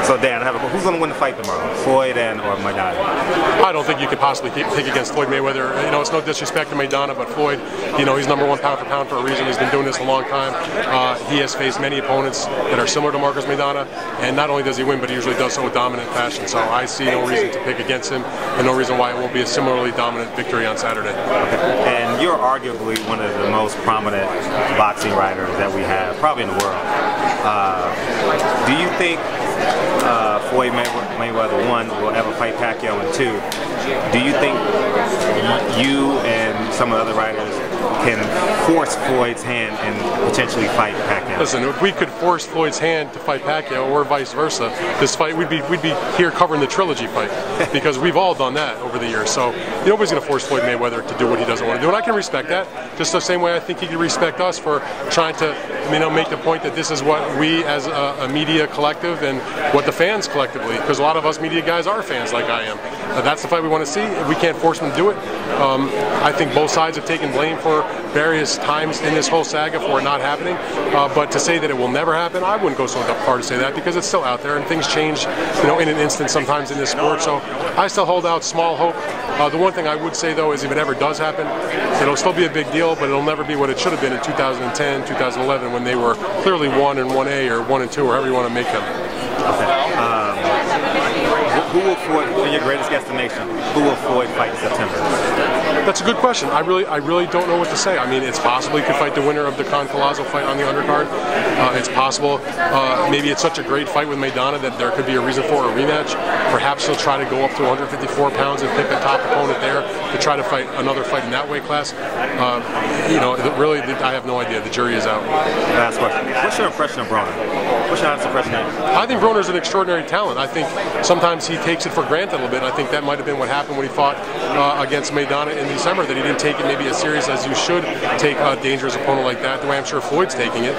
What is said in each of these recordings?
So Dan, who's going to win the fight tomorrow? Floyd or Maidana? I don't think you could possibly pick against Floyd Mayweather. You know, it's no disrespect to Maidana, but Floyd, you know, he's #1 pound for pound for a reason. He's been doing this a long time. He has faced many opponents that are similar to Marcos Maidana, and not only does he win, but he usually does so with dominant fashion. So I see no reason to pick against him, and no reason why it won't be a similarly dominant victory on Saturday. Okay. And you're arguably one of the most prominent boxing writers that we have, probably in the world. Do you think Floyd Mayweather 1 will ever fight Pacquiao, and 2, do you think you and some of the other writers can force Floyd's hand and potentially fight Pacquiao? Listen, if we could force Floyd's hand to fight Pacquiao or vice versa, this fight we'd be here covering the trilogy fight, because we've all done that over the years. So nobody's going to force Floyd Mayweather to do what he doesn't want to do, and I can respect that. Just the same way I think he can respect us for trying to, you know, make the point that this is what we as a media collective and what the fans collectively, because a lot of us media guys are fans like I am. That's the fight we want to see. We can't force them to do it. I think both sides have taken blame for various times in this whole saga for it not happening. But to say that it will never happen, I wouldn't go so far to say that, because it's still out there and things change, you know, in an instant sometimes in this sport. So I still hold out small hope. The one thing I would say though is if it ever does happen, it'll still be a big deal, but it'll never be what it should have been in 2010, 2011, when they were clearly 1 and 1A or 1 and 2, or however you want to make them. Okay. Who will Floyd, in your greatest guesstimation, who will Floyd fight in September? That's a good question. I really don't know what to say. I mean, it's possible he could fight the winner of the Con-Collazo fight on the undercard. It's possible. Maybe it's such a great fight with Maidana that there could be a reason for a rematch. Perhaps he'll try to go up to 154 pounds and pick a top opponent there to try to fight another fight in that weight class. You know, really, I have no idea. The jury is out. Last question. What's your impression of Broner? What's your honest impression of him? I think Broner's an extraordinary talent. I think sometimes he takes it for granted a little bit. I think that might have been what happened when he fought against Maidana in December, that he didn't take it maybe as serious as you should take a dangerous opponent like that, the way I'm sure Floyd's taking it.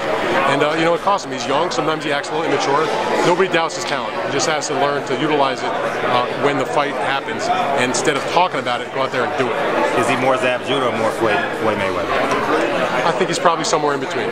And, you know, it costs him. He's young. Sometimes he acts a little immature. Nobody doubts his talent. He just has to learn to utilize it when the fight happens. And instead of talking about it, go out there and do it. Is he more Zab Judah or more Floyd Mayweather? I think he's probably somewhere in between.